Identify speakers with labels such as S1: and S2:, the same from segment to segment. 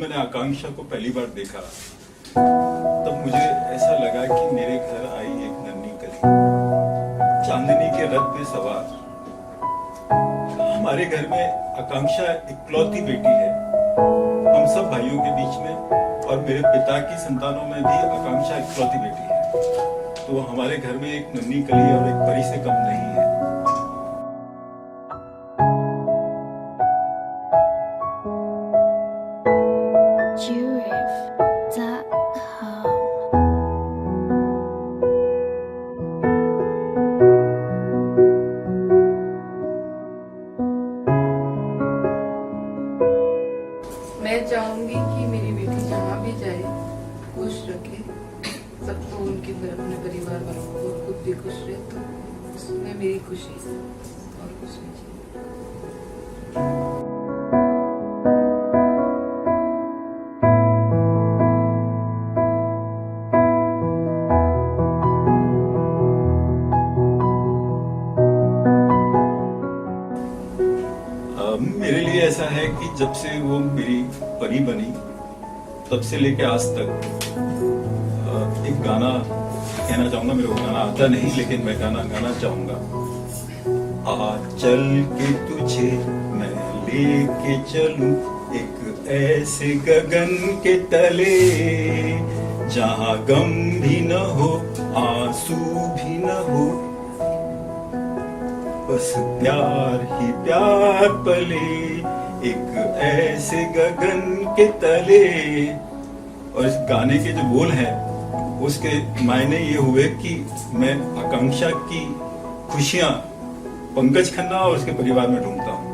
S1: मैंने आकांक्षा को पहली बार देखा तब मुझे ऐसा लगा कि मेरे घर आई एक नन्ही कली, चांदनी के रथ में सवार। हमारे घर में आकांक्षा इकलौती बेटी है, हम सब भाइयों के बीच में, और मेरे पिता की संतानों में भी आकांक्षा इकलौती बेटी है। तो हमारे घर में एक नन्ही कली और एक परी से कम नहीं है।
S2: मैं चाहूंगी कि मेरी बेटी जहाँ भी जाए खुश रखे सबको, उनके अपने परिवार वालों को, और खुद भी खुश रहे, तो उसमें मेरी खुशी है और कुछ नहीं चाहिए।
S1: मेरे लिए ऐसा है कि जब से वो मेरी परी बनी तब से लेके आज तक एक गाना कहना चाहूंगा। मेरे को गाना आता नहीं, लेकिन मैं गाना गाना चाहूंगा। आ चल के तुझे मैं लेके चलूं एक ऐसे गगन के तले, जहां गम भी न हो आंसू भी न हो, बस प्यार ही प्यार पले एक ऐसे गगन के तले। और इस गाने के जो बोल हैं उसके मायने ये हुए कि मैं आकांक्षा की खुशियां पंकज खन्ना और उसके परिवार में ढूंढता हूं।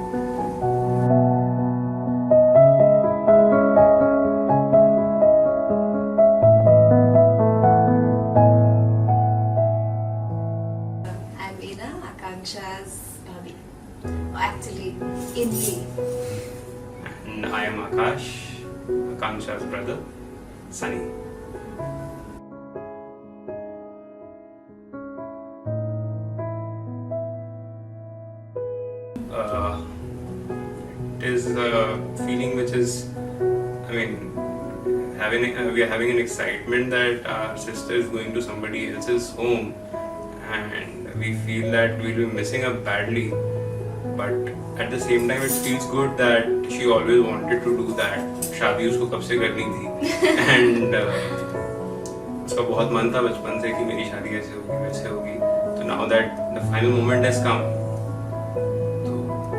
S3: Akanksha's Bhabhi. Actually, Inli.
S4: And I am Akash, Akanksha's brother, Sunny. It is a feeling which is, I mean, we are having an excitement that our sister is going to somebody else's home, and we feel that we'll be missing her badly, but at the same time it feels good that she always wanted to do that. शादी उसको कब से करनी थी and उसका बहुत मन था बचपन से कि मेरी शादी ऐसे होगी वैसे होगी, तो now that the final moment has come, so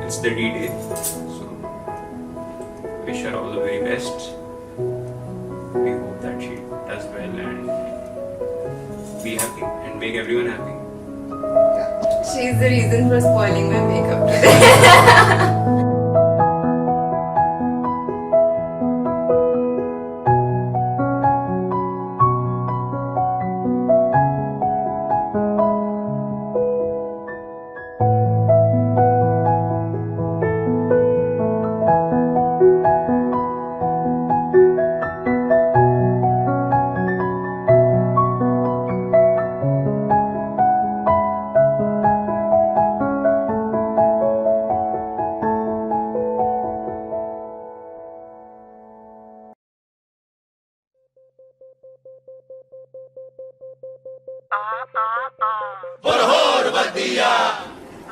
S4: it's the D-Day, so wish her all the very best. We hope that she does well and be happy and make everyone happy.
S3: She's the reason for spoiling my makeup today.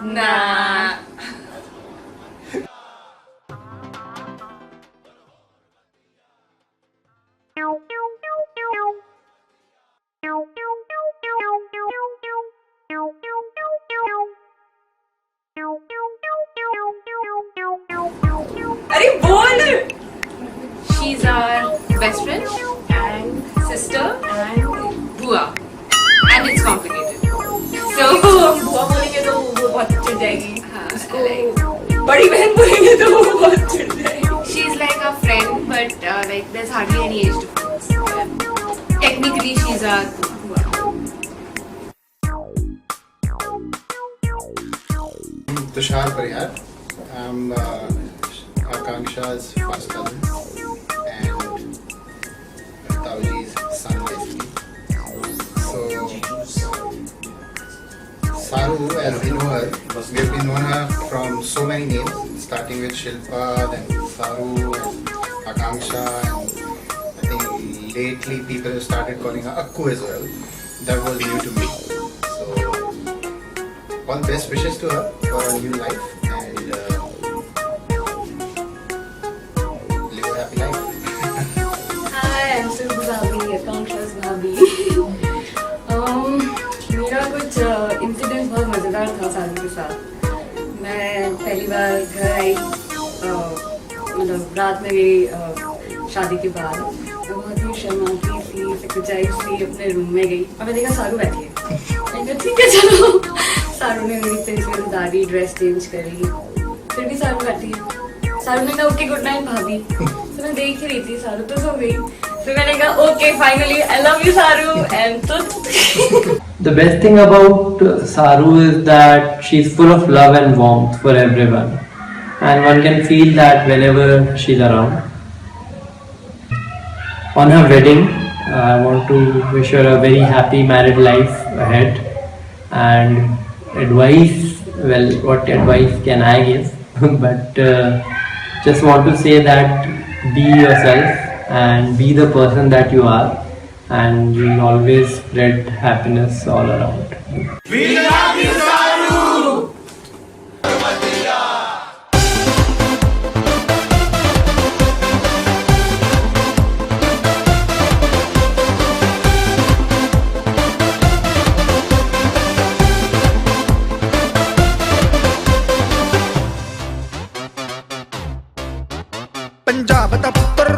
S3: Nah. अरे बोल! She's our best friend and sister and बुआ, and it's complicated. So बुआ बोलेंगे तो वो बहुत चिढ़ जाएगी, उसको बड़ी बहन बोलेंगे तो वो बहुत चिढ़ जाएगी. She's like a friend, but like there's hardly any age difference. Technically, she's our बुआ.
S5: Tushar Parihar. I'm Akanksha's first cousin and Tauji's son basically. So Saru, as we know her, we've known her from so many names, starting with Shilpa, then Saru, and Akanksha, and I think lately people have started calling her Akku as well. That was new to me. So all best wishes to her for a new life and live a happy life.
S6: Hi, I'm Subhu Bhabhi, Akanksha's Bhabhi. मेरा कुछ incident बहुत मज़ेदार था सारू के साथ. मैं पहली बार घर आई, मतलब रात में गई शादी के बाद. मैं बहुत ही शर्माती सी, हिचकिचाई सी अपने रूम में गई और मैं देखा सारू बैठी है. मैंने कहा ठीक है चलो. सारू ने मेरी फिर दाढ़ी ड्रेस चेंज करी, फिर भी सारू बैठी है. सारू ने कहा ओके गुड नाइट भाभी. तो मैं देख ही रही थी, सारू तो सो गई. फिर मैंने कहा okay finally I love you सारू. एंड तो
S7: The best thing about Saru is that she's full of love and warmth for everyone, and one can feel that whenever she's around. On her wedding, I want to wish her a very happy married life ahead, and advice, well, what advice can I give? But just want to say that be yourself and be the person that you are, and you'll always spread happiness all around.
S8: Punjab ਦਾ ਪੁੱਤਰ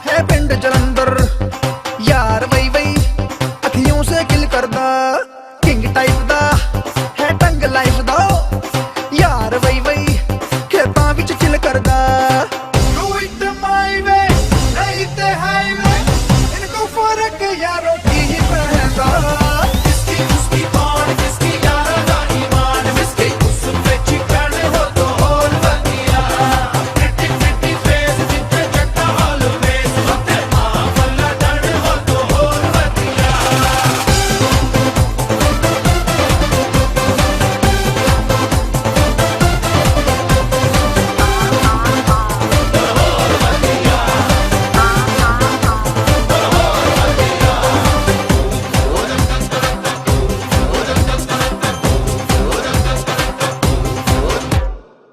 S8: ਹੈ ਪਿੰਡ ਜਲੰਧਰ ਯਾਰ ਵਈ ਵਈ ਅੱਖੀਓਂ ਸੇ ਕਿਲ ਕਰਦਾ king type ਦਾ ਹੈ ਟੰਗ ਲਾਈਫ ਦਾ ਯਾਰ ਵਈ ਵਈ ਖੇਤਾਂ ਵਿੱਚ ਚਿਲ ਕਰਦਾ ਡੂ ਇਟ ਮਾਈ ਵੇ ਨਹੀਂ ਤੇ ਹਾਈਵੇ ਇਨਕੋ ਫਰਕ ਯਾਰੋ ਕੀ ਹੀ ਪੈਂਦਾ ਕਿਸਕੀ ਉਸਕੀ ਕੌਣ ਕਿਸਕੀ ਯਾਰਾ ਦਾ ਈਮਾਨ ਮਿਸਕੀ ਉਸ ਵਿੱਚ ਕਰਨੇ ਹੋ ਤੋ ਹੋਰ ਵਧੀਆ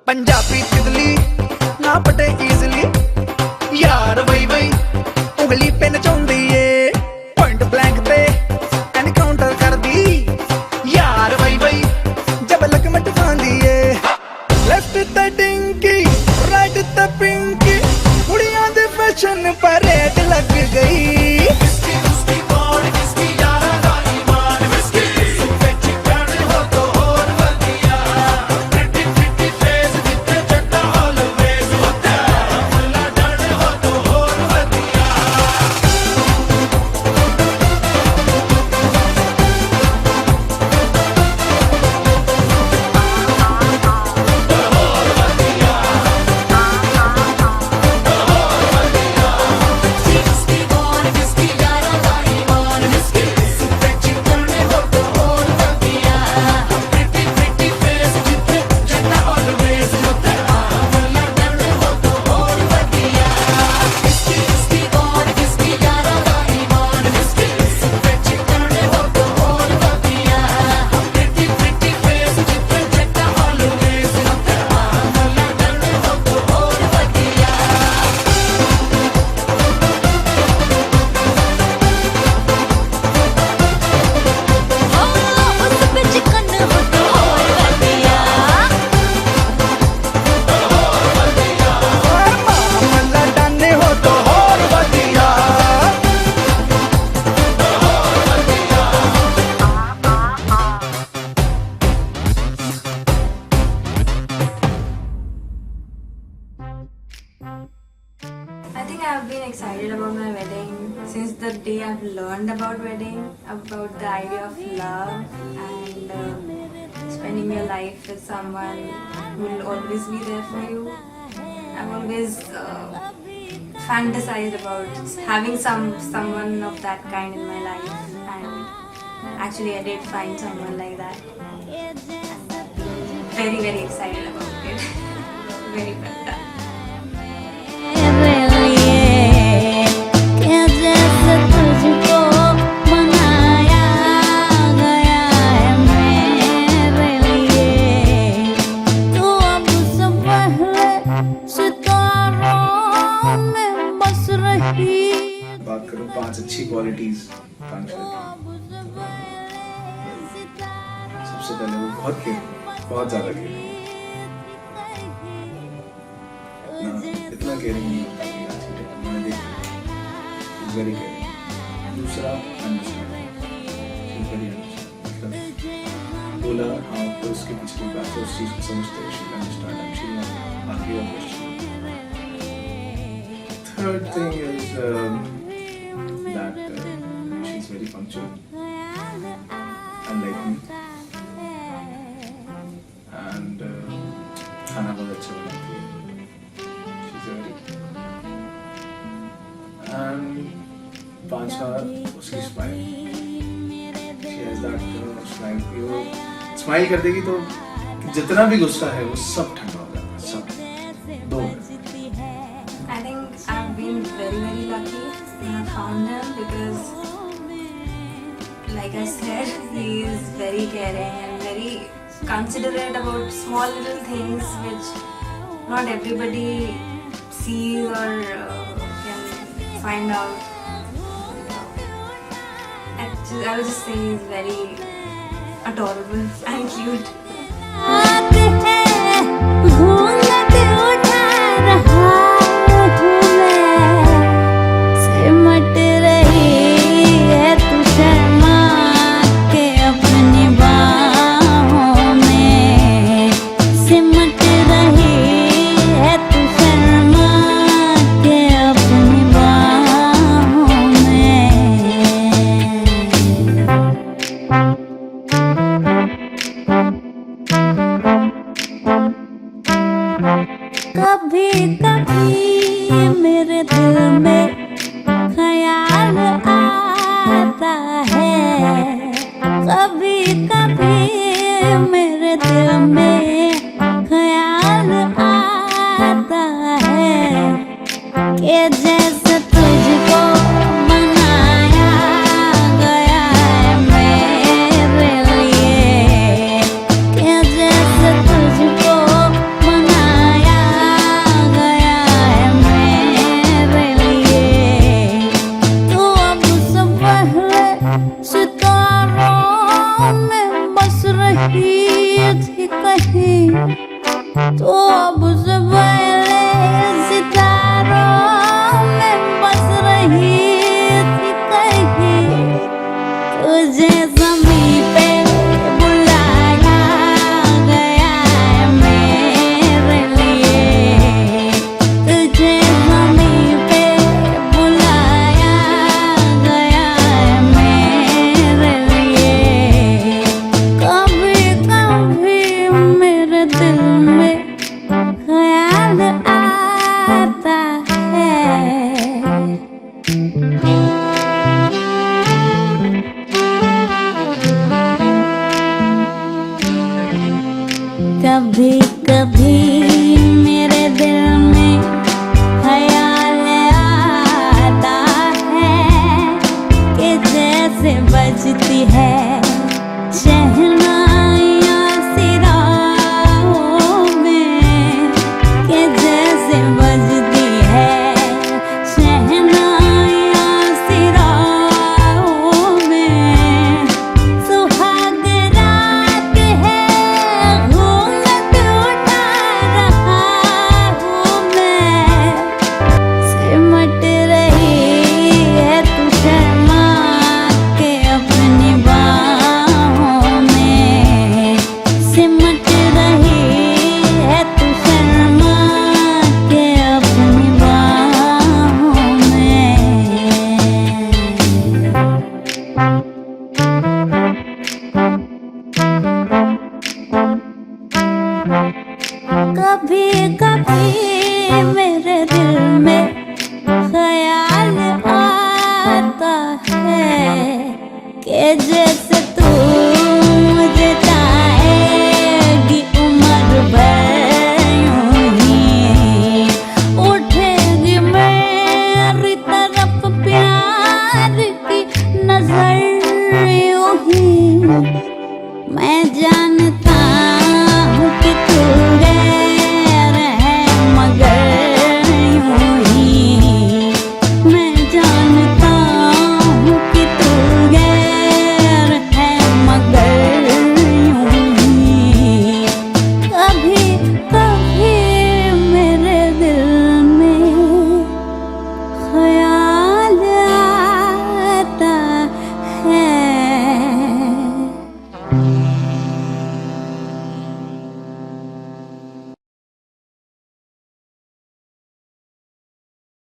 S8: पंजाबी तितली ना पटे इजली यार वही वही उंगली पे नचाउंदी ए पॉइंट ब्लैंक पे एनकाउंटर कर दी यार वही वही जब लक मट खांदी ए लेफ्ट ते डिंकी राइट ते पिंकी कुड़ियां दे फैशन परेड लग गई किसकी उसकी कौन किसकी यारा दा ईमान मिसकी सुपच करने हो तो और वधिया प्रिटी प्रिटी फेस जिते जट्टा ऑलवेज होता फुल्ला डरने हो तो और वधिया किसकी कौन किसकी यारा दा ईमान मिसकी सुपच करने हो तो और वधिया प्रिटी प्रिटी फेस जिते जट्टा ऑलवेज होता फुल्ला डरने हो तो और वधिया किसकी उसकी कौन किसकी यारा दा ईमान मिसकी सुपच करने हो तो और वधिया प्रिटी प्रिटी फेस जिते जट्टा ऑलवेज होता फुल्ला डरने हो तो और वधिया उस पे चिकन हो तो और वधिया मामला डाने हो तो और वधिया
S6: I think I've been excited about my wedding since the day I've learned about wedding, about the idea of love and spending your life with someone who will always be there for you. I've always fantasized about having someone of that kind in my life, and actually I did find someone like that. Very, very excited about it. Very well done.
S9: Really सबसे पहले वो बहुत caring, बहुत ज़्यादा caring, इतना caring नहीं होता कि आज के टाइम में मैंने देखा, वेरी केयरिंग। दूसरा अंडरस्टैंडिंग, वेरी अंडरस्टैंडिंग, मतलब बोला हाँ तो उसकी पिछली बात है, उस चीज़ को समझते हैं, शी अंडरस्टैंड, शी आगे और question. Third thing is that she's very punctual, unlike me, and खाना बहुत अच्छा बनाती है, she's very, and पांचवा उसकी smile, she has that smile की वो स्माइल कर देगी तो जितना भी गुस्सा है वो सब ठंडा हो जाता है, सब 2 minute.
S10: I think I've been very, very lucky when I found him because, like I said, he is very caring and very considerate about small little things which not everybody sees or can find out. I would just say he's very adorable and cute.
S11: कभी कभी मेरे दिल में ख्याल आता है, कभी कभी मेरे दिल में ख्याल आता है कि जैसे तुझको बनाया गया है मेरे लिए, कि जैसे तुझको बनाया गया है मेरे लिए। तो अब से पहले सितारों में बस रही थी कहीं, तो अब से पहले सितारों में बस रही थी कहीं, तुझे ज़मीं पे बुलाया गया है मेरे लिए, तुझे ज़मीं पे बुलाया गया है मेरे लिए। कभी कभी मेरे दिल में ख्याल आता है। कभी कभी मेरे दिल में ख्याल आता है कि जैसे बजती है शहनाइयाँ सिराहों में, कि जैसे बजती है शहनाइयाँ सिराहों में। सुहाग रात है घूंघट उठा रहा हूँ मैं, सिमट रही है तू शर्मा के अपनी बाहों में, सिमट रही है तू शर्मा के अपनी बाहों में। कभी कभी मेरे दिल में ख्याल आता है कि जैसे तू मुझे चाहेगी उम्र भर यूं ही, उठेगी मेरी तरफ प्यार की नजर यूं ही। मैं जान